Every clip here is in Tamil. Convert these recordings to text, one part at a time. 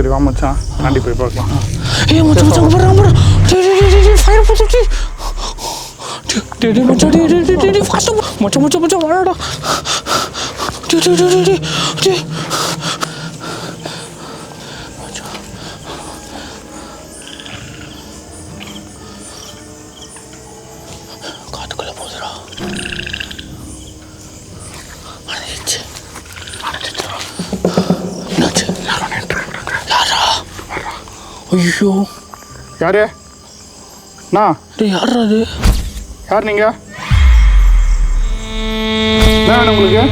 சரி வா மச்சான் தாண்டி போய் பார்க்கலாம். ஏய் மச்சான் மச்சான் போறாங்க ஃபயர் போட்டு டேய் மச்சான் டேய் ஃபாஸ்ட் மச்சான் மச்சான் மச்சான் வாடா டேய் காட்டுக்குள்ள போதுடா. ஐயோ யாரு அண்ணா? டேய் யாரா அது? யார் நீங்க? என்ன வேணும் உங்களுக்கு?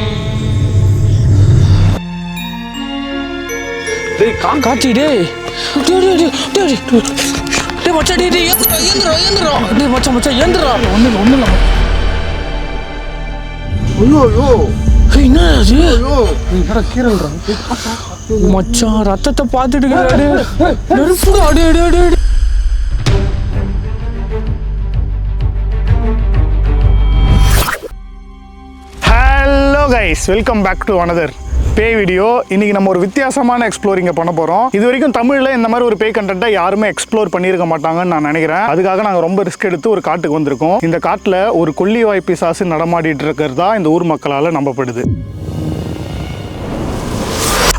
டேய் காட்சி டேய் மச்சான் டேய் ஏந்திரா டேய் மச்சான் ஏந்திரா. ஒண்ணு இல்ல ஐயோ என்ன அது? என்னடா கீரல்றா மச்சான் ரத்தத்தை பார்த்துட்டு நெருப்புடா. அடே hello guys, welcome back to another பேய் வீடியோ. இன்னைக்கு நம்ம ஒரு வித்தியாசமான எக்ஸ்ப்ளோரிங்கை பண்ண போகிறோம். இது வரைக்கும் தமிழில் இந்த மாதிரி ஒரு பேய் கண்டென்ட்டை யாருமே எக்ஸ்ப்ளோர் பண்ணியிருக்க மாட்டாங்கன்னு நான் நினைக்கிறேன். அதுக்காக நாங்கள் ரொம்ப ரிஸ்க் எடுத்து ஒரு காட்டுக்கு வந்திருக்கோம். இந்த காட்டில் ஒரு கொல்லிவாய் பிசாசு நடமாடிட்டு இருக்கிறது தான் இந்த ஊர் மக்களால் நம்பப்படுது.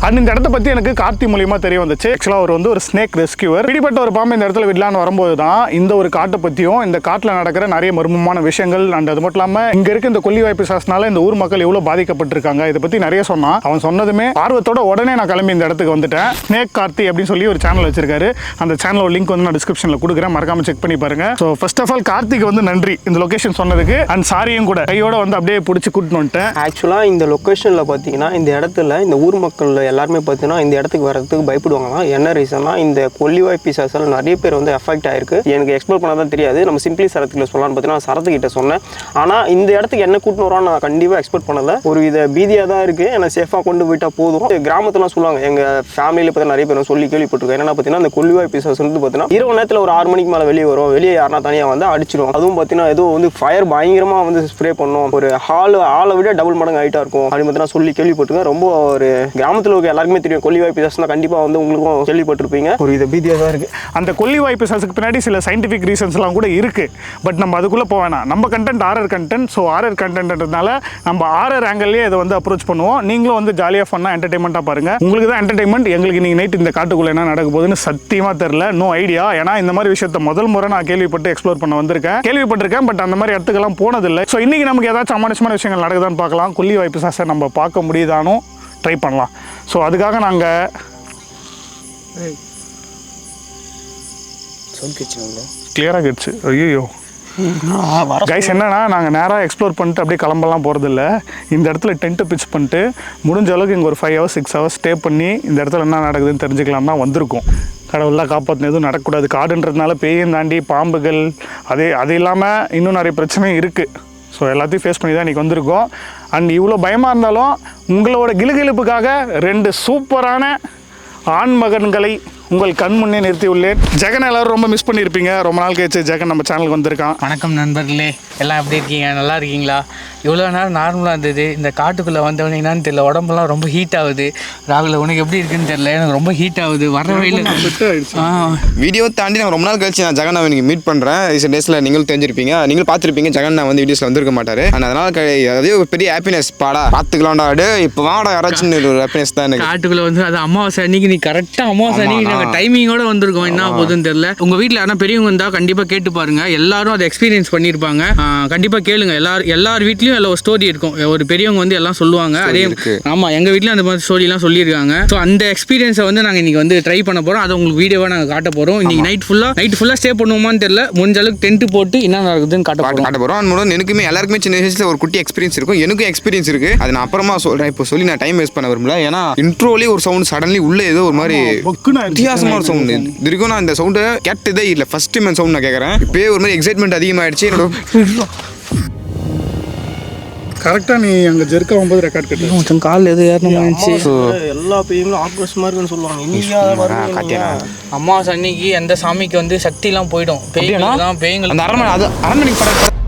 அண்ட் இந்த இடத்த பற்றி எனக்கு கார்த்தி மூலியமா தெரிய வந்துச்சு. ஆக்சுவலாக அவர் வந்து ஒரு ஸ்னேக் ரெஸ்கியூவர். பிடிப்பட்ட ஒரு பாம்பு இந்த இடத்துல விடலான்னு வரும்போது தான் இந்த ஒரு காட்டை பற்றியும் இந்த காட்டில் நடக்கிற நிறைய மர்மமான விஷயங்கள் அண்ட் அது மட்டும் இல்லாமல் இங்கே இருக்க இந்த கொல்லிவாய் பிசாசுனால இந்த ஊர் மக்கள் எவ்வளோ பாதிக்கப்பட்டிருக்காங்க இதை பற்றி நிறைய சொன்னான். அவன் சொன்னதுமே ஆர்வத்தோட உடனே நான் கிளம்பி இந்த இடத்துக்கு வந்துட்டேன். ஸ்னேக் கார்த்தி அப்படின்னு சொல்லி ஒரு சேனல் வச்சிருக்காரு. அந்த சேனலோட லிங்க் வந்து நான் டிஸ்கிரிப்ஷனில் கொடுக்குறேன், மறக்காம செக் பண்ணி பாருங்க. ஸோ ஃபர்ஸ்ட் ஆஃப் ஆல் கார்த்திக்கு வந்து நன்றி இந்த லொகேஷன் சொன்னதுக்கு. அண்ட் சாரியும் கூட கையோட வந்து அப்படியே பிடிச்சி கூட்டின்னு வந்துட்டேன். ஆக்சுவலாக இந்த லொக்கேஷனில் பார்த்தீங்கன்னா இந்த இடத்துல இந்த ஊர் மக்கள் எல்லாருமே பார்த்தீங்கன்னா இந்த இடத்துக்கு வரதுக்கு பயப்படுவாங்களாம். என்ன ரீசன்னா இந்த கொல்லிவாய் பிசாசால் நிறைய பேர் வந்து எஃபெக்ட் ஆயிருக்கு. எனக்கு எக்ஸ்ப்ளோர் பண்ண தான் தெரியாது. நம்ம சிம்பிளி சரத்துக்குள்ள சொல்லலாம்னு பார்த்தீங்கன்னா சரத்துக்கிட்ட சொன்னேன். ஆனால் இந்த இடத்துக்கு என்ன கூட்டின்னு வரோம் நான் கண்டிப்பாக எக்ஸ்பெக்ட் பண்ணல. ஒரு இதை பீதியாக தான் இருக்குது. என்னை சேஃபாக கொண்டு போயிட்டா போதும். கிராமத்துலாம் சொல்லுவாங்க, எங்கள் ஃபேமிலியில் பார்த்தீங்கன்னா நிறைய பேர் சொல்லி கேள்விப்பட்டிருக்கேன். என்னென்னா பார்த்தீங்கன்னா இந்த கொல்லிவாய் பிசாஸ் வந்து பார்த்தீங்கன்னா இரவு நேரத்தில் ஒரு 6 மணிக்கு மேலே வெளியே வரும். வெளியே யாருனா தனியாக வந்து அடிச்சிடும். அதுவும் பார்த்தீங்கன்னா ஏதோ வந்து ஃபயர் பயங்கரமாக வந்து ஸ்ப்ரே பண்ணும். ஒரு ஆளை விட டபுள் மடங்கு ஹைட்டாக இருக்கும் அப்படின்னு பார்த்தீங்கன்னா சொல்லி கேள்விப்பட்டிருக்கேன். ரொம்ப ஒரு கிராமத்தில் இருக்க எல்லாருக்குமே தெரியும் கொல்லிவாய் பிசாஸ்னா கண்டிப்பாக வந்து உங்களுக்கும் கேள்விப்பட்டிருப்பீங்க. ஒரு இது பீதியாக தான் இருக்குது. அந்த கொல்லிவாய் பிசாசுக்கு பின்னாடி சில சயின்டிஃபிக் ரீசன்ஸ்லாம் கூட இருக்குது. பட் நம்ம அதுக்குள்ளே போவேனா. நம்ம content RR content. So RR கண்டென்ட்ன்றதுனால நம்ம ஆர்ஆர் ஆங்கிள்லேயே இதை வந்து அப்ரோச் பண்ணுவோம். நீங்களும் வந்து ஜாலியாக ஃபன்னாக என்டர்டைன்மெண்ட்டாக பாருங்கள். உங்களுக்கு தான் என்டர்டைன்மெண்ட். எங்களுக்கு நீங்கள் நைட் இந்த காட்டுக்குள்ளே என்ன நடக்க போகுதுன்னு சத்தியமாக தெரில. No idea. ஏன்னா இந்த மாதிரி விஷயத்தை முதல் முறை நான் கேள்விப்பட்டு எக்ஸ்ப்ளோர் பண்ண கேள்விப்பட்டிருக்கேன். பட் அந்த மாதிரி இடத்துக்கெல்லாம் போனதில்லை. ஸோ இன்றைக்கி நமக்கு ஏதாச்சும் அமானுஷமான விஷயங்கள் நடக்குதான்னு பார்க்கலாம். கொல்லிவாய் பிசாசை நம்ம பார்க்க முடியுதானோ ட்ரை பண்ணலாம். ஸோ அதுக்காக நாங்கள் கிளியராக கேட்டுச்சு. ஐயோ கைஸ், என்னன்னா நாங்கள் நேராக எக்ஸ்ப்ளோர் பண்ணிட்டு அப்படியே கிளம்பலாம் போகிறதில்ல. இந்த இடத்துல டென்ட்டு பிச் பண்ணிட்டு முடிஞ்ச அளவுக்கு இங்கே ஒரு 5 hours 6 hours ஸ்டே பண்ணி இந்த இடத்துல என்ன நடக்குதுன்னு தெரிஞ்சுக்கலாம் தான் வந்திருக்கோம். கடவுளாக காப்பாற்றின எதுவும் நடக்கக்கூடாது. காடுன்றதுனால பேயும் தாண்டி பாம்புகள் அது இல்லாமல் இன்னும் நிறைய பிரச்சனையும் இருக்குது. ஸோ எல்லாத்தையும் ஃபேஸ் பண்ணி தான் இன்றைக்கி வந்திருக்கோம். அண்ட் இவ்வளோ பயமாக இருந்தாலும் உங்களோட கிளுகிழுப்புக்காக 2 சூப்பரான ஆண்மகன்களை உங்கள் கண் முன்னே நிறுத்தி உள்ளேன். ஜெகன் எல்லாரும் ரொம்ப மிஸ் பண்ணியிருப்பீங்க. ரொம்ப நாள் கழிச்சு ஜெகன் நம்ம சேனலுக்கு வந்திருக்கான். வணக்கம் நண்பர்களே, எல்லாம் எப்படி இருக்கீங்க? நல்லா இருக்கீங்களா? இவ்வளோ நேரம் நார்மலாக இருந்தது. இந்த காட்டுக்குள்ளே வந்தவனீங்கன்னு தெரியல, உடம்புலாம் ரொம்ப ஹீட் ஆகுது. ராகுல உனக்கு எப்படி இருக்குன்னு தெரியல, எனக்கு ரொம்ப ஹீட் ஆகுது. வர வழியில் வீடியோ தாண்டி நான் ரொம்ப நாள் கழிச்சு நான் ஜெகன் எனக்கு மீட் பண்ணுறேன். ரீசெண்ட் டேஸில் நீங்களும் தெரிஞ்சிருப்பீங்க, நீங்கள் பார்த்துருப்பீங்க. ஜெகன் நான் வந்து வீடியோஸில் வந்திருக்க மாட்டார். ஆனால் அதனால் அதே ஒரு பெரிய ஹாப்பினஸ். பாடா பார்த்துக்கலாம்டா, இப்போ வாடா யாராச்சும் ஒரு ஹாப்பினஸ் தான் எனக்கு. காட்டுக்குள்ளே வந்து அது அமாவாசை அன்னைக்கு, நீ கரெக்டாக அமாவாசை அன்னைக்கு டைமிங்கோட வந்திருக்கோம். என்ன போகுதுன்னு தெரியல. உங்க வீட்டில் யாரும் பெரியவங்க இருந்தா கண்டிப்பா கேட்டு பாருங்க. எல்லாரும் அதை எக்ஸ்பீரியன்ஸ் பண்ணியிருப்பாங்க. கண்டிப்பா கேளுங்க. எல்லார் வீட்லயும் எல்லாம் ஒரு ஸ்டோரி இருக்கும். ஒரு பெரியவங்க வந்து எல்லாம் சொல்லுவாங்க. அதே ஆமா, எங்க வீட்லயும் அந்த மாதிரி ஸ்டோரி எல்லாம் சொல்லியிருக்காங்க. ஸோ அந்த எக்ஸ்பீரியன்ஸை வந்து நாங்கள் இன்னைக்கு வந்து ட்ரை பண்ண போறோம். அதை உங்களுக்கு வீடியோவா நாங்கள் காட்ட போறோம். இன்னைக்கு நைட் ஃபுல்லா ஸ்டே பண்ணுவோமான்னு தெரியல. முடிஞ்ச அளவுக்கு டென்ட் போட்டு என்ன நடக்குதுன்னு காட்ட போறோம். எனக்குமே எல்லாருக்குமே சின்ன வயசுல ஒரு குட்டி எக்ஸ்பீரியன்ஸ் இருக்கும். எனக்கும் எக்ஸ்பீரியன்ஸ் இருக்கு. அதை நான் அப்புறமா சொல்றேன். இப்போ சொல்லி நான் டைம் வேஸ்ட் பண்ண விரும்பல. ஏன்னா இன்ட்ரோலயே ஒரு சவுண்ட் சடன்லி உள்ள ஏதோ ஒரு மாதிரி வித்தியாசமா ஒரு சவுண்ட். இது வரைக்கும் நான் இந்த சவுண்டை கேட்டதே இல்லை. ஃபர்ஸ்ட் டைம் சவுண்ட் நான் கேட்குறேன். இப்போயே ஒரு மாதிரி எக்ஸைட்மெண்ட் அதிகமாகிடுச்சு என்னோட. கரெக்டாக நீ அங்கே ஜெர்க் ஆகும்போது ரெக்கார்ட் கட்டு கொஞ்சம் கால் எது ஏறணுமாச்சு. எல்லா பேய்களும் ஆக்ரோஷமாக இருக்குன்னு சொல்லுவாங்க. அமாவாசை அன்னைக்கு அந்த சாமிக்கு வந்து சக்திலாம் போயிடும். பேய்கள் அந்த அரண்மனைக்கு படம்.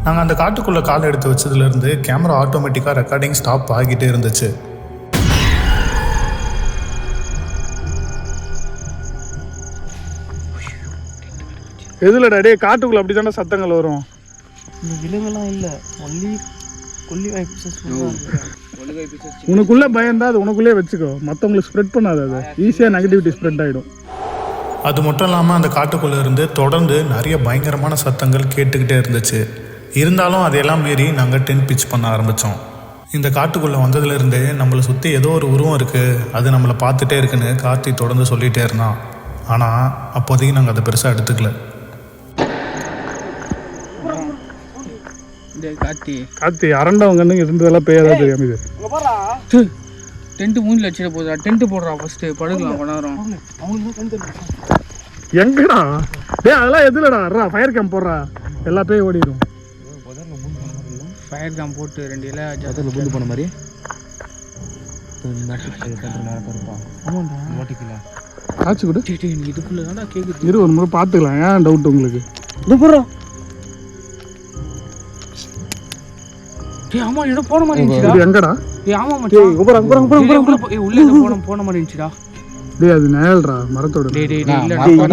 நாங்கள் அந்த காட்டுக்குள்ளே கால் எடுத்து வச்சதுலேருந்து கேமரா ஆட்டோமேட்டிக்காக ரெக்கார்டிங் ஸ்டாப் ஆகிட்டே இருந்துச்சு. எதுலடா டே காட்டுக்குள்ள அப்படி தானே சத்தங்கள் வரும். இந்த விலங்குலாம் இல்லை, ஒன்லி கொல்லிவாய் பிசாஸ். உனக்குள்ளே பயந்தா அது உனக்குள்ளே வச்சுக்கோ, மற்றவங்களுக்கு ஸ்ப்ரெட் பண்ணாது. அது ஈஸியாக நெகட்டிவிட்டி ஸ்ப்ரெட் ஆகிடும். அது மட்டும் இல்லாமல் அந்த காட்டுக்குள்ளே இருந்து தொடர்ந்து நிறைய பயங்கரமான சத்தங்கள் கேட்டுக்கிட்டே இருந்துச்சு. இருந்தாலும் அதையெல்லாம் மீறி நாங்கள் டென்ட் பிச் பண்ண ஆரம்பித்தோம். இந்த காட்டுக்குள்ளே வந்ததுலேருந்தே நம்மளை சுற்றி ஏதோ ஒரு உருவம் இருக்குது, அது நம்மளை பார்த்துட்டே இருக்குன்னு கார்த்தி தொடர்ந்து சொல்லிகிட்டே இருந்தான். ஆனால் அப்போதைக்கு நாங்கள் அதை பெருசாக எடுத்துக்கல. கார்த்தி அரண்டவங்கன்னு இருந்ததெல்லாம் பேயதான் தெரியாம இது. டென்ட்டு மூஞ்சில் வச்சுட்டு போதா, டென்ட்டு போடுறா ஃபஸ்ட்டு, படுக்கலாம் கொஞ்ச நேரம். எங்கடா டே அதெல்லாம் எதுலடா ஃபயர் கேம்ப் போடுறா, எல்லா பேயும் ஓடிடும். ஃபயர் கேம்ப் போட்டு 2 இலை அதில் புந்து போன மாதிரி காய்ச்சி கொடு. இதுக்குள்ளே தான் கேட்குது. இரு ஒரு முறை பார்த்துக்கலாம், ஏன் டவுட் உங்களுக்கு? ஆமா இடம் போன மாதிரி இருந்துச்சுடா. இது எங்கடா? ஆமா மச்சான், உள்ள போன மாதிரி இருந்துச்சுடா. டேய் அது நேல்டா மரத்தோட.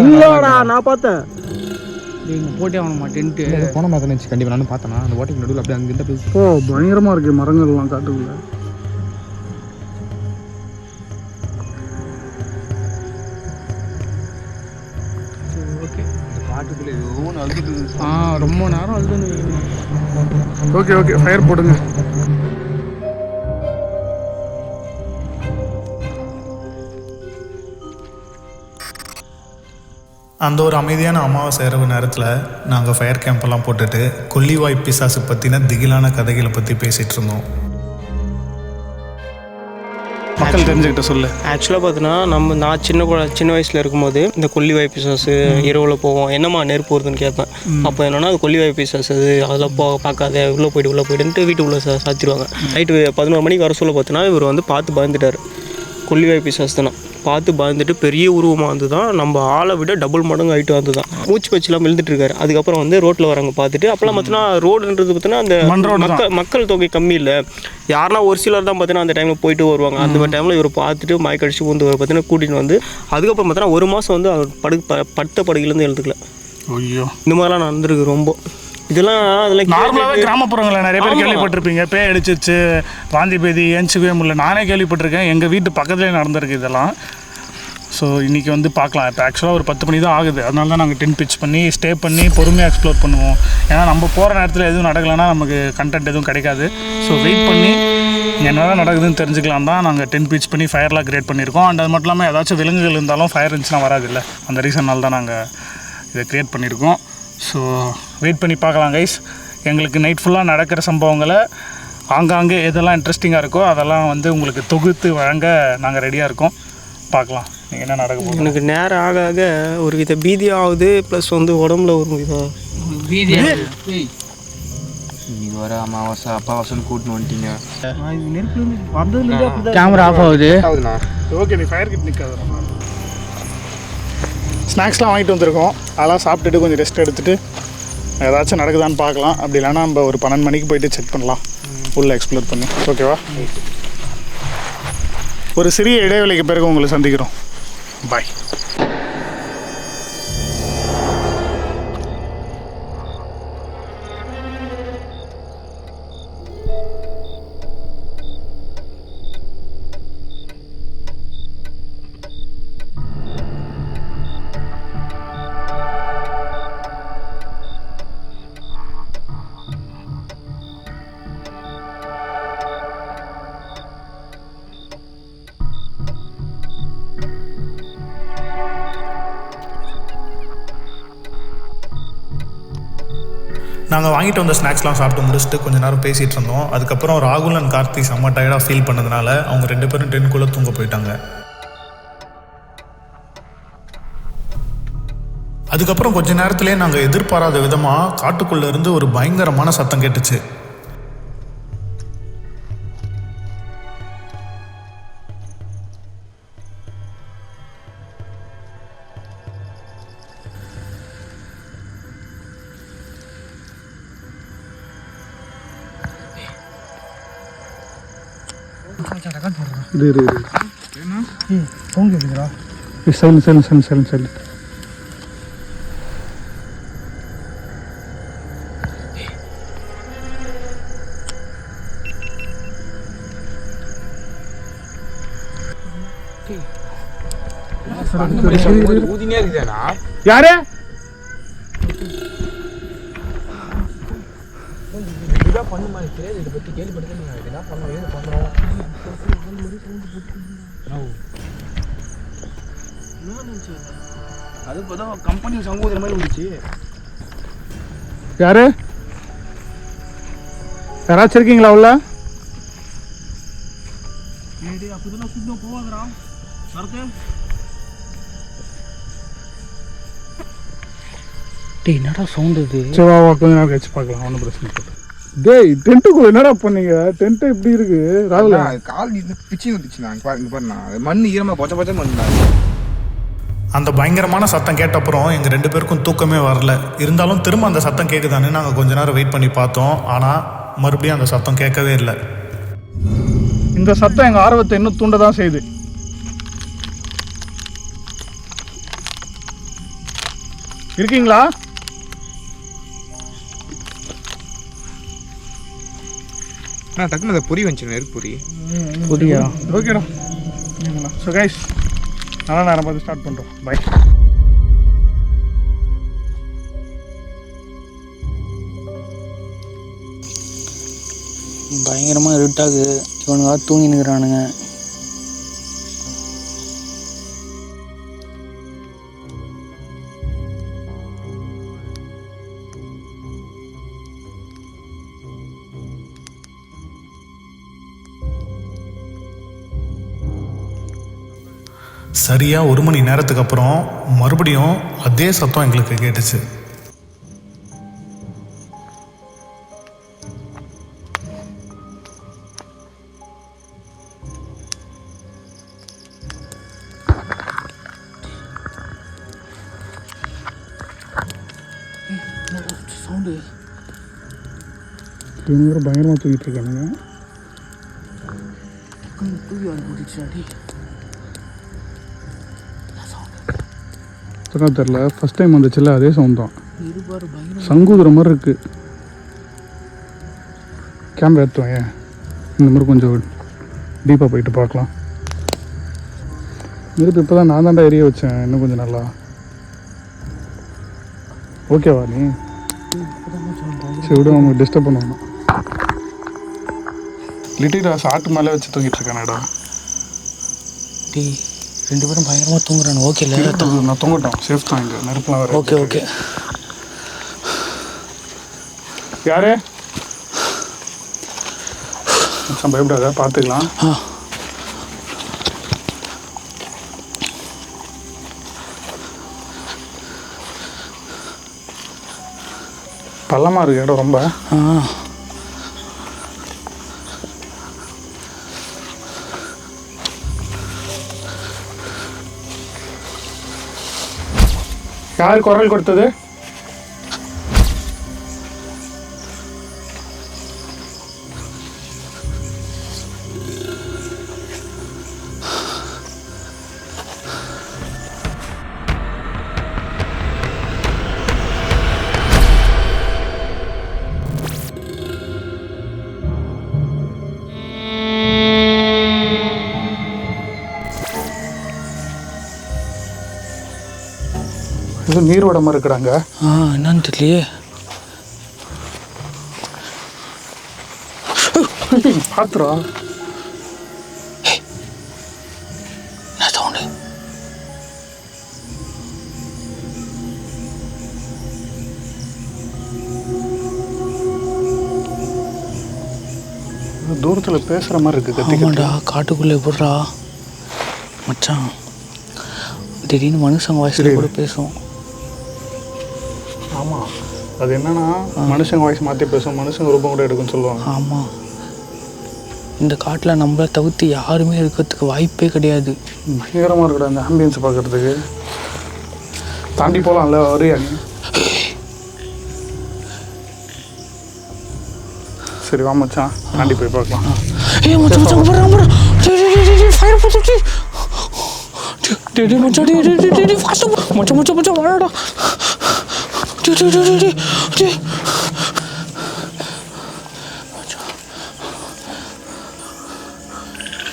இல்லடா நான் பார்த்தேன். நீங்க போட்டே ஆகணுமா டென்ட்? போன மாதிரி இருந்துச்சு கண்டிப்பாக, நானும் பார்த்தேன். அந்த ஓட்டைக்கு நடுவில் அப்படியே அங்கிட்ட போய் ஓ பயங்கரமா இருக்கு மரங்கள்லாம் காட்டுக்குள்ள. ரொம்ப நேரம் அழுது. ஓகே ஓகே ஃபயர் போடுங்க. அந்த ஒரு அமைதியான அமாவாசை இரவு நேரத்தில் நாங்கள் ஃபயர் கேம்பெல்லாம் போட்டுட்டு கொல்லிவாய் பிசாசு பற்றின திகிலான கதைகளை பற்றி பேசிகிட்டு இருந்தோம். மக்கள் தெரிஞ்சுக்கிட்ட சொல்லு. ஆக்சுவலாக பார்த்தீங்கன்னா நான் சின்ன வயசில் இருக்கும்போது இந்த கொல்லிவாய் பிசாசு இரவில் போவோம், என்னம்மா நெருப்பு வருதுன்னு கேட்பேன். அப்போ என்னன்னா அது கொல்லிவாய் பிசாசு, அது அதெல்லாம் பார்க்காத, உள்ளே போயிடுன்ட்டு வீட்டுக்குள்ளே சாத்திடுவாங்க. நைட்டு 11 மணிக்கு வர சொல்ல பார்த்தீங்கன்னா இவர் வந்து பார்த்து பயந்துட்டார். கொல்லிவாய் பிசாசு தானே பார்த்து பயந்துட்டு பெரிய உருவமாக வந்து தான் நம்ம ஆளை விட டபுள் மடங்கு ஆகிட்டு வந்து தான் மூச்சு வச்சுலாம் விழுந்துட்டு இருக்காரு. அதுக்கப்புறம் வந்து ரோட்டில் வரவங்க பார்த்துட்டு அப்போலாம் பார்த்தீங்கன்னா ரோடுன்றது பார்த்தீங்கன்னா அந்த மக்கள் தொகை கம்மி இல்லை, யாருன்னா ஒரு சிலர் தான் பார்த்தீங்கன்னா அந்த டைமில் போயிட்டு வருவாங்க. அந்த மாதிரி டைமில் இவர் பார்த்துட்டு மயக்கடிச்சு வந்து பார்த்தீங்கன்னா கூட்டிகிட்டு வந்து அதுக்கப்புறம் பார்த்தீங்கன்னா 1 மாதம் வந்து அவர் படுத்த படுக்கையிலேருந்து எழுதுக்கல. ஐயோ இந்த மாதிரிலாம் நடந்திருக்கு ரொம்ப. இதெல்லாம் நார்மலாகவே கிராமப்புறங்களில் நிறைய பேர் கேள்விப்பட்டிருப்பீங்க, பேய் அடிச்சிருச்சு, வாந்தி பேதி ஏஞ்சிக்கவே முடியல. நானே கேள்விப்பட்டிருக்கேன், எங்கள் வீட்டு பக்கத்துலேயே நடந்திருக்கு இதெல்லாம். ஸோ இன்றைக்கி வந்து பார்க்கலாம். இப்போ ஆக்சுவலாக ஒரு 10 மணி தான் ஆகுது, அதனால தான் நாங்கள் டென்ட் பிச் பண்ணி ஸ்டே பண்ணி பொறுமையாக எக்ஸ்ப்ளோர் பண்ணுவோம். ஏன்னா நம்ம போகிற நேரத்தில் எதுவும் நடக்கலைன்னா நமக்கு கண்டென்ட் எதுவும் கிடைக்காது. ஸோ வெயிட் பண்ணி என்ன தான் நடக்குதுன்னு தெரிஞ்சுக்கலாம் தான் நாங்கள் டென்ட் பிச் பண்ணி ஃபயர்லாம் கிரியேட் பண்ணியிருக்கோம். அண்ட் அது மட்டும் இல்லாமல் ஏதாச்சும் விலங்குகள் இருந்தாலும் ஃபயர் இருந்துச்சுன்னா வராது இல்லை, அந்த ரீசனால் தான் நாங்கள் இதை க்ரியேட் பண்ணியிருக்கோம். ஸோ வெயிட் பண்ணி பார்க்கலாம் கைஸ். எங்களுக்கு நைட் ஃபுல்லாக நடக்கிற சம்பவங்களை ஆங்காங்கே எதெல்லாம் இன்ட்ரெஸ்டிங்காக இருக்கோ அதெல்லாம் வந்து உங்களுக்கு தொகுத்து வழங்க நாங்கள் ரெடியாக இருக்கோம். பார்க்கலாம் நீங்கள் என்ன நடக்க போகுது. எனக்கு நேரம் ஆக ஆக ஒரு வித பீதி ஆகுது, ப்ளஸ் வந்து உடம்புல ஒரு இதாக இன்னைக்கு வர அமாவாசை அப்பாவாசைன்னு கூட்டின்னு வந்துட்டீங்க. கேமரா ஆஃப் ஆகுது. ஓகே நீ ஃபயர் கிட் நிற்காது. ஸ்நாக்ஸ்லாம் வாங்கிட்டு வந்திருக்கோம், அதெல்லாம் சாப்பிட்டுட்டு கொஞ்சம் ரெஸ்ட் எடுத்துகிட்டு ஏதாச்சும் நடக்குதான்னு பார்க்கலாம். அப்படி இல்லைனா நம்ம ஒரு 12 மணிக்கு போயிட்டு செக் பண்ணலாம், உள்ளே எக்ஸ்ப்ளோர் பண்ணி. ஓகேவா? ஒரு சிறிய இடைவெளிக்கு பிறகு உங்களை சந்திக்கிறோம். பாய். நாங்கள் வாங்கிட்டு வந்த ஸ்நாக்ஸ்லாம் சாப்பிட்டு முடிச்சுட்டு கொஞ்சம் நேரம் பேசிகிட்டு இருந்தோம். அதுக்கப்புறம் ராகுல் அண்ட் கார்த்தி செம்ம டயர்டாக ஃபீல் பண்ணதுனால அவங்க 2 பேரும் டென்ட்குள்ளே தூங்க போயிட்டாங்க. அதுக்கப்புறம் கொஞ்ச நேரத்துலேயே நாங்கள் எதிர்பாராத விதமாக காட்டுக்குள்ளே இருந்து ஒரு பயங்கரமான சத்தம் கேட்டுச்சு. ஊதினே இருக்குதானா? யாரு? இதுதான் பண்ண மாதிரி தெரியாது. இதை பற்றி கேள்விப்பட்டது நீங்கள் இதெல்லாம் பண்ணுறோம். அது இப்போ தான் கம்பெனி சங்கூதுற மாதிரி இருந்துச்சு. யாரு? யாராச்சும் இருக்கீங்களா உள்ள? அப்படிதான் சுத்தம் போவாதரா சரக்கு. டேய் என்னடா சவுண்ட் இது? சரி வா கொஞ்ச நேரம் கழிச்சு பார்க்கலாம், ஒன்றும் பிரச்சனை இல்லை. டேய் டென்ட்டுக்குள்ள என்னடா பண்ணீங்க? டென்ட்டு எப்படி இருக்கு ராகுல? கால் பிச்சு வந்துச்சு. நான் இங்கே பாருண்ணா மண் ஈரமாக பொச்ச பொச்ச மண். அந்த பயங்கரமான சத்தம் கேட்டப்புறம் எங்கள் 2 பேருக்கும் தூக்கமே வரல. இருந்தாலும் திரும்ப அந்த சத்தம் கேட்குதான்னு நாங்கள் கொஞ்ச நேரம் வெயிட் பண்ணி பார்த்தோம். ஆனால் மறுபடியும் அந்த சத்தம் கேட்கவே இல்லை. இந்த சத்தம் எங்கள் ஆர்வத்தை இன்னும் தூண்ட தான் செய்யுது. இருக்கீங்களா? டக்குனு அதை பொறி வந்துச்சு. நெருப்பு புரியா? ஓகேடா. ஸோ கைஸ் நல்ல நேரம் பார்த்து ஸ்டார்ட் பண்ணுறோம். பை. பயங்கரமாக இருட்டாகுது. இவனுக்காக தூங்கி நிற்கிறானுங்க. சரியாக 1 மணி நேரத்துக்கு அப்புறம் மறுபடியும் அதே சத்தம் எங்களுக்கு கேட்டுச்சு. சவுண்டு இவங்க பயங்கரமாக தூக்கிட்டு இருக்கானுங்க. தூக்கி வந்துடுச்சாடி. தெரில, ஃபஸ்ட் டைம் வந்துச்சுல்ல அதே சவுண்ட் தான். இருபாரு பயங்கர சங்கூதுற மாதிரி இருக்கு. கேமரா எடுத்துவோம். ஏன் இந்த மாதிரி கொஞ்சம் டீப்பாக போயிட்டு பார்க்கலாம். நெருப்பு இப்போ தான் நான் தாண்டா எரிய வச்சேன். இன்னும் கொஞ்சம் நல்லா ஓகேவா நீ? சரி விட அவங்க டிஸ்டர்ப் பண்ணுவாங்க. லிட்டில் ராஸ் ஆட்டு மேலே வச்சு தூங்கிட்டு இருக்கானடா. டீ 2 பேரும் பயங்கரமாக தூங்குறானு. ஓகே இல்லை நான் தூங்கட்டும், சேஃப் தான். இங்கே நெருப்புலாம் வர. Okay okay. யாரு? பயப்படாத, பார்த்துக்கலாம். பள்ளமாக இருக்கு இடம் ரொம்ப. யார் குரல் கொடுத்தது? இது நீரோட மாதிரி இருக்கிறாங்க. என்னன்னு தெரியலையே. பாத்துரா என்ன சவுண்டு? தூரத்தில் பேசுகிற மாதிரி இருக்குது. கத்திக்கிட்டா காட்டுக்குள்ளே போடுறா மச்சான். திடீர்னு மனுஷங்க வாய்ஸில் கூட பேசும். ஆமாம், அது என்னன்னா மனுஷங்க வாய்ஸ் மாற்றி பேசும், மனுஷங்க ரூபம் கூட எடுக்குன்னு சொல்லுவாங்க. ஆமாம், இந்த காட்டில் நம்மளை தவிர்த்து யாருமே இருக்கிறதுக்கு வாய்ப்பே கிடையாது. பயங்கரமாக இருக்கடா அந்த ஆம்பியன்ஸ் பார்க்குறதுக்கு. தாண்டி போகலாம்ல, வரியா நீ? சரி வா மச்சான், தாண்டி போய் பார்க்கலாம். ஏய் மச்சான் மச்சான் போடுறான் ஃபயர் போட்டுச்சு. மச்சான் மச்சான் மச்சான் மச்சான் வாடா.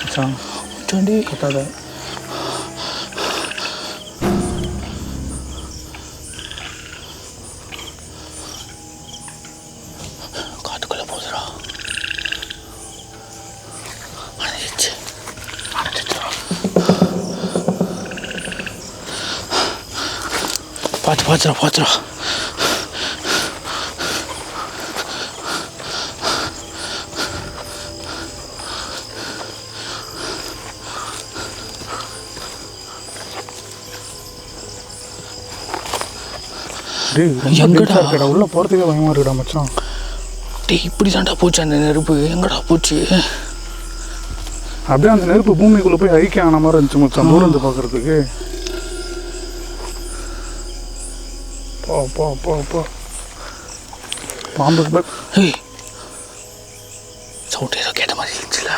மச்சான் மச்சாண்டி கட்டாத. பார்த்துடா எங்கடா உள்ள போகிறதுக்கே பயமாக இருக்குடா மச்சான். டேய் இப்படி தான்டா போச்சு அந்த நெருப்பு, எங்கடா போச்சு? அப்படியே அந்த நெருப்பு பூமிக்குள்ளே போய் ஐக்கியம் ஆன மாதிரி இருந்துச்சு மச்சான் தூரம் இருந்து பார்க்குறதுக்கு. போ பாம்பு சவுண்ட் ஏதோ கேட்ட மாதிரி இருந்துச்சுல.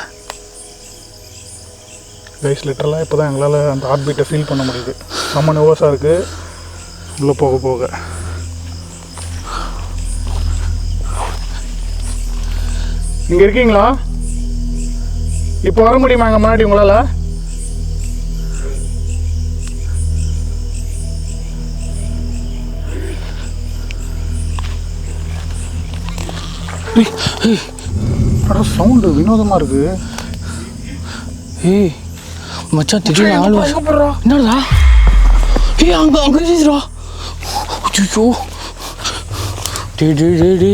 கைஸ் லிட்டரலாக இப்போ தான் எங்களால் அந்த ஹார்ட் பீட்டை ஃபீல் பண்ண முடியுது. நம்ம நர்வஸாக இருக்குது உள்ளே போக. இங்கே இருக்கீங்களா? இப்போ வர முடியுமா எங்கள் முன்னாடி உங்களால்? சவுண்டு வினோதமாக இருக்கு. ஏய் மச்சான் திடீர்னு ஆள் என்னடா? ஏய் அங்கே இருக்குதுடா. ஐயோ டே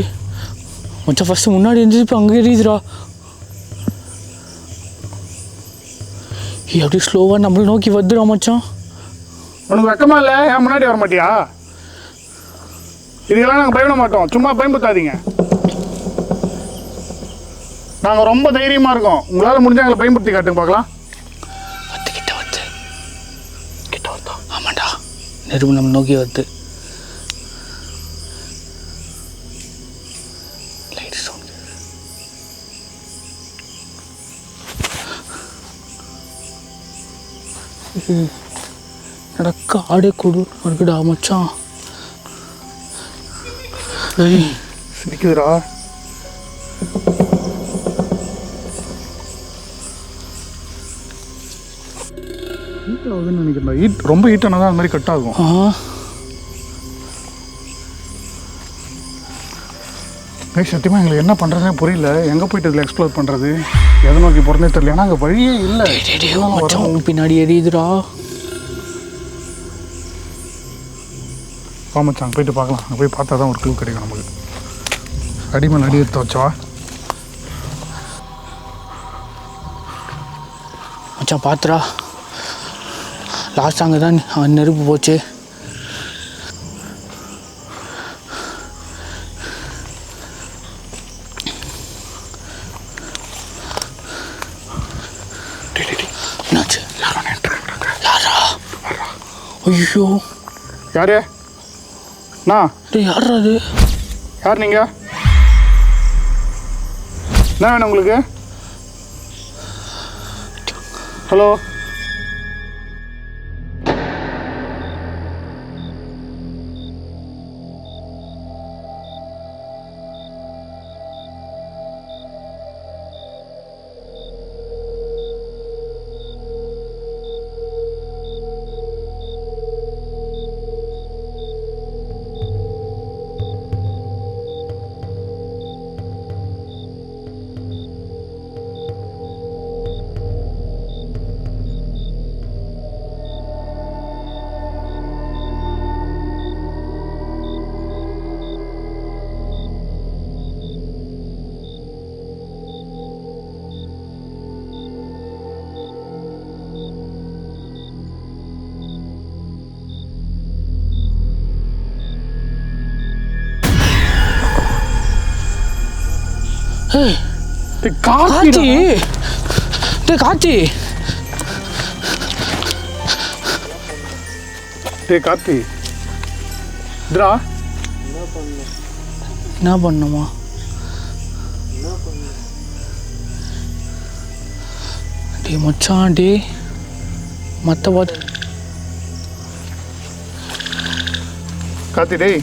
மச்சான் ஃபஸ்ட்டு முன்னாடி இருந்துச்சு, இப்போ அங்கே எரியுதுடா. ஏய் அப்படியே ஸ்லோவாக நம்மளை நோக்கி வந்துடா மச்சான். உனக்கு வெக்கமா இல்லை? ஏன் முன்னாடி வர மாட்டியா? இதுக்கெல்லாம் நாங்கள் பயப்பட மாட்டோம், சும்மா பயன்படுத்தாதீங்க. நாங்கள் ரொம்ப தைரியமாக இருக்கோம். உங்களால் முடிஞ்சால் எங்களை பயன்படுத்தி காட்டுங்க பார்க்கலாம். கிட்ட வந்தோம். ஆமாண்டா நெருப்பு நம்ம நோக்கி வருது. Light sound. நடக்க ஆடே கொடு இருக்குடா மச்சான். ஏய் சிரிக்குதுடா. ஹீட் ஆகுதுன்னு நினைக்கிறேன். ரொம்ப ஹீட் ஆனால் தான் அது மாதிரி கட் ஆகும். சத்தியமாக எங்களுக்கு என்ன பண்ணுறதுனே புரியல. எங்கே போயிட்டு இதில் எக்ஸ்ப்ளோர் பண்ணுறது, எதை நோக்கி போகிறதே தெரியல. ஏன்னா அங்கே வழியே இல்லை. மச்சான் பின்னாடி எரியுதுடா. மச்சான் போயிட்டு பார்க்கலாம். அங்கே போய் பார்த்தா தான் ஒரு க்ளூ கிடைக்கும் நமக்கு. அடிமேல் அடி எடுத்து வச்சா மச்சான் பார்த்துடா. லாஸ்ட் அங்கே தான் நெருப்பு போச்சு. என்னாச்சு? யாரா? ஐயோ யாரு? டேய் யாரா அது? யார் நீங்கள்? என்ன வேணும் உங்களுக்கு? ஹலோ கார்த்தி. டேய் கார்த்தி. டேய் கார்த்தி இதுரா. என்ன பண்ணுமா? டே மச்சான் டே மற்ற பார்த்து கார்த்தி. டேய்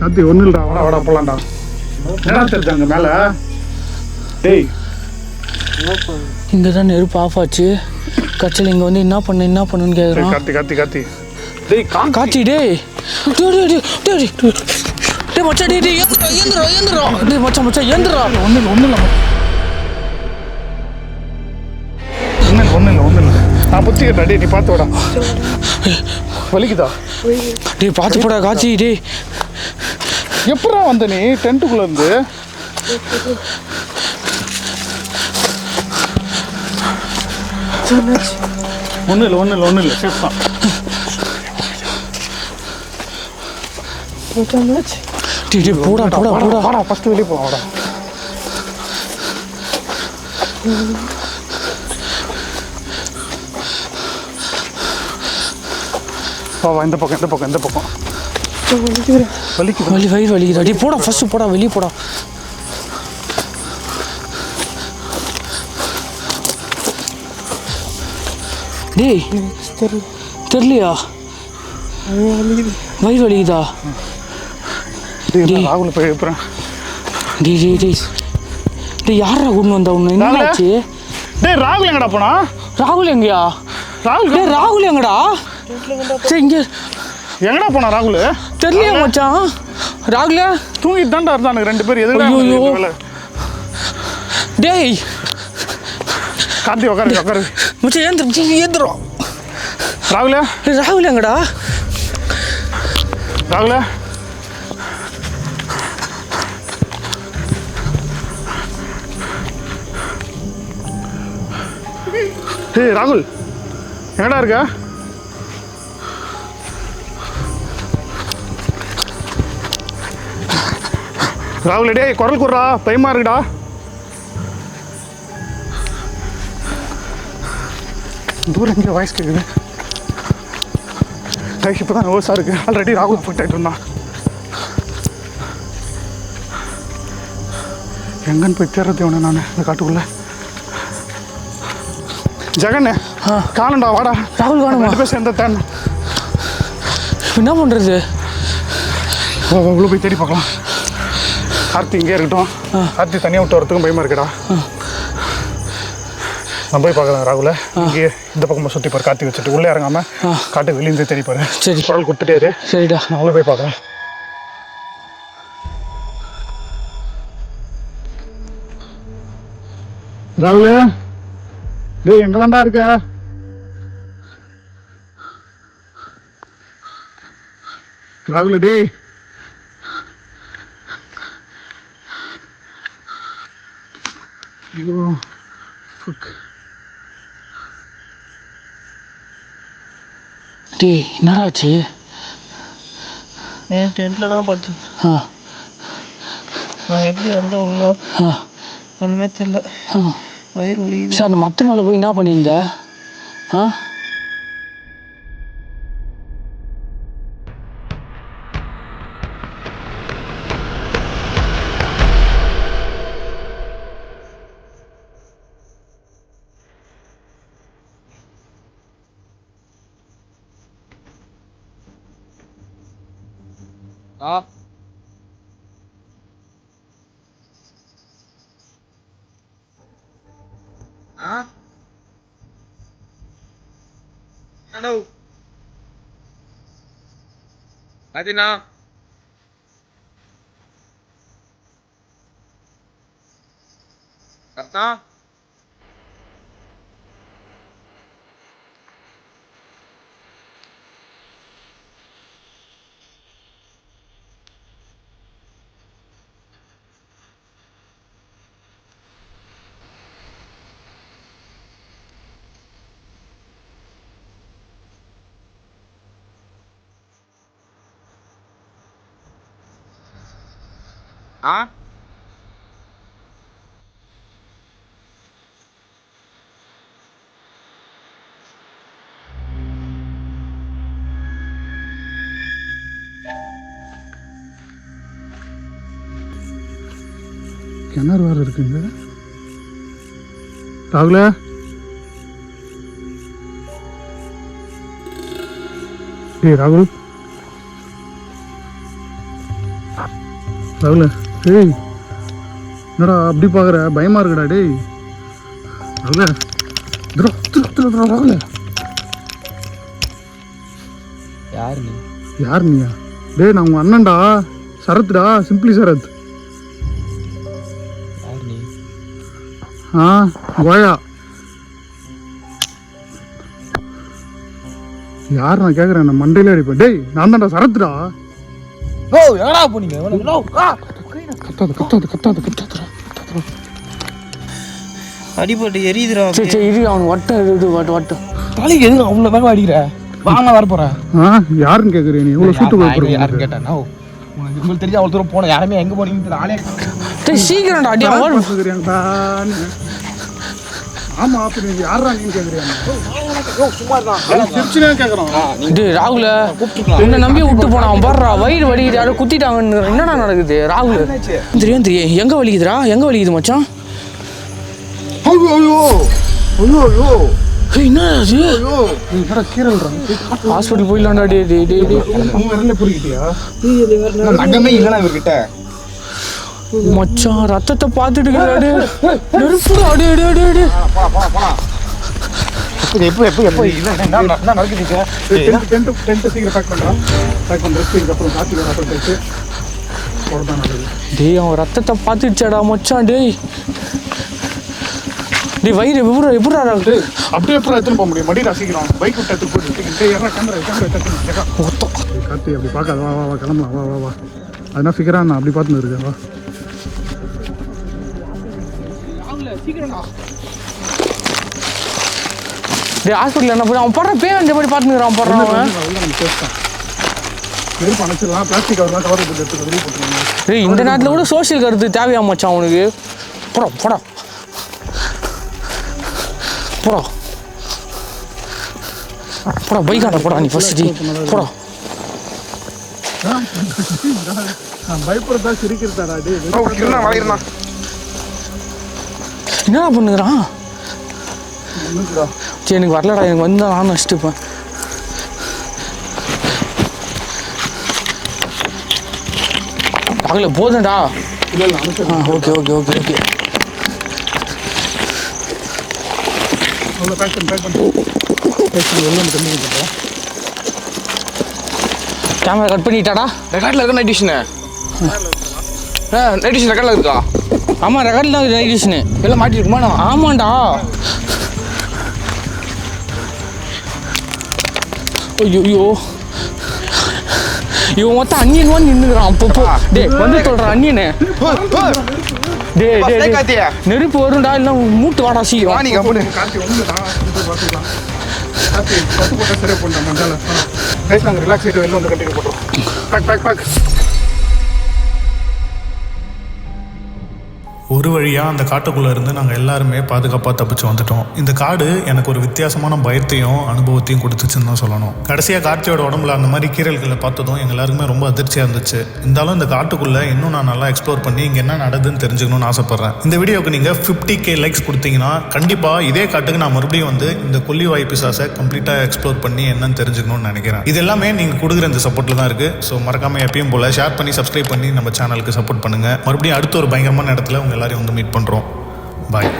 கார்த்தி ஒன்றும் இல்லைடா. வாடா போகலாம்டா. என்ன தெரிஞ்சாங்க மேலே? டேய் இங்கே தான் நெருப்பு ஆஃப் ஆச்சு. கட்சியில் இங்கே வந்து என்ன பண்ணுன்னு கேட்குறான். கார்த்தி டேய் கார்த்தி. டேய் டேய் மச்சான் டேய் ஏந்துடா. டேய் மச்சான் ஏந்துடா. ஒன்றும் இல்லை நான் புத்திக்கிட்டா டே, நீ பார்த்து விடா. வலிக்குதா? டேய் பார்த்து போடா காட்சி. டேய் எப்படா வந்த நீ டென்ட்டுக்குள்ள இருந்து? ஒன்றும் இல்லை சேஃப் தான். டேய் போடா போடா போடா. வாடா ஃபஸ்ட்டு வெளியே போகலாம் வாடா. வா இந்த பக்கம். வலிக்குது. வயிறு வலிக்குதா? டேய் போடா ஃபஸ்ட்டு போடா, வெளியே போடா. டேய் தெரியலையா? வயிறு வலிக்குதா? ராகுல போய் எழுப்புறேன். டேய் யாரா கொண்டு வந்தா உன்னை? என்னாச்சு? டேய் ராகுல் எங்கடா போனா? ராகுல் எங்கயா? ராகுல் எங்கடா? சரி இங்கே எங்கடா போனா ராகுல்? தெரியலையா மச்சான்? ராகுல தூங்கிட்டு தான்டா இருந்தானுங்க 2 பேர். எதுக்கு? டேய் கார்த்தி உட்காரு. மச்சான் ஏந்துரும். ராகுல் எங்கடா? ராகுல டேய் ராகுல் எங்கடா இருக்க? ராகுல் டேய் குரல் குடுறா, பயமா இருக்குடா. தூரம் எங்கே வாய்ஸ் கேட்குது? கைஸ் இப்போ தான் நர்வஸாக இருக்குது. ஆல்ரெடி ராகுல் போயிட்டு இருந்தான். எங்கன்னு போய் தேர்றது அவனை நான் இந்த காட்டுக்குள்ளே. ஜெகன் காணண்டா, வாடா. ராகுல் காணுமா? 2 பேர் சேர்ந்த தேன். என்ன பண்ணுறது? உள்ள போய் தேடி பார்க்கலாம். கார்த்தி இங்கே இருக்கட்டும். கார்த்தி தனியாக விட்டு வரத்துக்கும் பயமாக இருக்குடா. நான் போய் பார்க்கலாம் ராகுல. இங்கே இந்த பக்கமாக சுற்றி பாரு. கார்த்தி வச்சுட்டு உள்ளே இறங்காம காட்டு வெளியிருந்து தேடி பாரு. சரி குரல் கொடுத்துட்டே இரு. சரிடா, நான் உள்ள போய் பார்க்குறேன். ராகுல டேய் எங்க தாண்டா இருக்க? ராகுல டேய் ஐயோ ஃபுக். டேய் என்னடாச்சு? டென்ட்டில் தான் பார்த்தேன். நான் எப்படி வந்தேன் உள்ள ஒன்றுமே தெரியல. வயிறு வலிக்குது. சார் அந்த மற்ற நாள் போய் என்ன பண்ணியிருந்த? ஹலோ அதினா ரத்னா கிணறு வேறு இருக்குங்க. ராகுல டேய் ராகுல் ராகுல டேய் என்னடா அப்படி பார்க்குற? பயமாக இருக்குடா டேய். ராகுல ராகுல யார் நீயா? டேய் நான் உங்கள் அண்ணன்டா, சரத்டா, சிம்பிளி சரத். கோயா யார் நான் கேட்குறேன் நான் மண்டையிலே அடிப்பேன். டேய் நான் தான்டா சரத்துடா. ஓ எங்கடா போனீங்க? கத்தாது. அடிபட்டு எரியுதுடா. சரி இரு அவனுக்கு வட்டம் தலைக்கு எதுக்கு அவ்வளோ வேகம் அடிக்கிற? வாங்க வர போகிறேன். யாருன்னு கேட்குறேன் நீ இவ்வளோ சூட்டு யாருன்னு கேட்டேன். உங்களுக்கு தெரிஞ்ச அவ்வளோ தூரம் போனேன். யாருமே எங்கே போனீங்கன்னு ஆளே சீக்கிரம்டா அடி அவன் ஆமா அப்ப நீங்க யாரா நீங்க கேக்குறீங்க? சும்மா தான் திருச்சினே கேக்குறோம். டேய் ராகுல உன்னை நம்பி விட்டு போனா அவன் பாடுறா வயிறு வலிக்குது யாரும் குத்திட்டாங்கன்னு. என்னடா நடக்குது ராகுல்? தெரியும் எங்க வலிக்குது மச்சான்? என்ன ஹாஸ்பிட்டல் போயிடலாம்டா. நகமே இல்லைண்ணா இவர்கிட்ட. மச்சான் ரத்தத்தை பார்த்துட்டு நெருப்புடா. எப்போ என்ன நடக்குது? டேய் அவன் ரத்தத்தை பார்த்துடுச்சாடா மச்சான். டேய் வயிறு எப்படா அப்படியே எப்பறம் எடுத்துன்னு போக முடியும்? மடியில் அசிக்கிறோம் பைக் விட்டு எடுத்து போட்டு கார்த்தி அப்படி பார்க்காத. வா கிளம்பலாம். வா அதனா ஃபிகரா நான் அப்படி பார்த்துன்னு இருக்கேன். வா டேய் ஹாஸ்பிட்டல் என்ன போய் அவன் படுற பேன் இந்த மாதிரி பார்த்துக்கிறான். படுறான் அவன் நெருப்பு அணைச்சிடலாம். பிளாஸ்டிக் கவர் கவர் போட்டு எடுத்து வெளியே போட்டுருவாங்க. டேய் இந்த நேரத்தில் கூட சோஷியல் கருத்து தேவையா மச்சான் அவனுக்கு? போடா பைக்காண்ட போடா நீ ஃபர்ஸ்ட் போடா. நான் பயப்படுறதா சிரிக்கிறதாடா? என்னடா பண்ணுறான்? சரி எனக்கு வரலடா. எனக்கு வந்தால் நானும் வச்சுட்டுப்பேன். பகல போதும்டா. ஓகே கேமரா கட் பண்ணிட்டாடா. ரெக்கார்டில் இருக்க நைட் டிஷனு நைட் டிஷன் ரெக்கார்டில் இருக்கா? ஆமாம் ரெக்கார்டில் தான் நைட் டிஷனு எல்லாம் மாட்டிருக்குமா? ஆமாண்டா. ஐயோ இவன் மொத்தம் அன்னியன் நின்றுக்கிறான். அப்பப்போ டேய் வந்து சொல்கிறான் அன்னியனு. டேய் நெருப்பு வரும்டா. இல்லை மூட்டு வாடா சீக்கிரம். கார்த்தி ஒன்றுடா பார்த்துக்கலாம். கார்த்தி பத்து போட்டால் சரியாக போட்டேன். மண்டால நாங்கள் ரிலாக்ஸ் ஆகிட்டு வெளில வந்து கட்டிட்டு போட்டுருவோம். பேக் ஒரு வழியாக அந்த காட்டுக்குள்ளே இருந்து நாங்கள் எல்லாருமே பாதுகாப்பாக தப்பிச்சு வந்துட்டோம். இந்த காடு எனக்கு ஒரு வித்தியாசமான பயத்தையும் அனுபவத்தையும் கொடுத்துச்சுன்னு தான் சொல்லணும். கடைசியாக கார்த்தியோட உடம்புல அந்த மாதிரி கீரல்களை பார்த்ததும் எங்கள் எல்லாருக்குமே ரொம்ப அதிர்ச்சியாக இருந்துச்சு. இருந்தாலும் இந்த காட்டுக்குள்ளே இன்னும் நான் நல்லா எக்ஸ்ப்ளோர் பண்ணி இங்கே என்ன நடக்குதுன்னு தெரிஞ்சுக்கணும்னு ஆசைப்பட்றேன். இந்த வீடியோக்கு நீங்கள் 50K லைக்ஸ் கொடுத்தீங்கன்னா கண்டிப்பாக இதே காட்டுக்கு நான் மறுபடியும் வந்து இந்த கொல்லிவாய் பிசாசை கம்ப்ளீட்டாக எக்ஸ்ப்ளோர் பண்ணி என்னன்னு தெரிஞ்சுக்கணும்னு நினைக்கிறேன். இது எல்லாமே நீங்கள் கொடுக்குற இந்த சப்போர்ட்டில் தான் இருக்குது. ஸோ மறக்காமல் எப்பயும் போல் ஷேர் பண்ணி சப்ஸ்கிரைப் பண்ணி நம்ம சேனலுக்கு சப்போர்ட் பண்ணுங்கள். மறுபடியும் அடுத்த ஒரு பயங்கரமான இடத்துல உங்கள் எல்லாரையும் வந்து மீட் பண்ணுறோம். பாய்.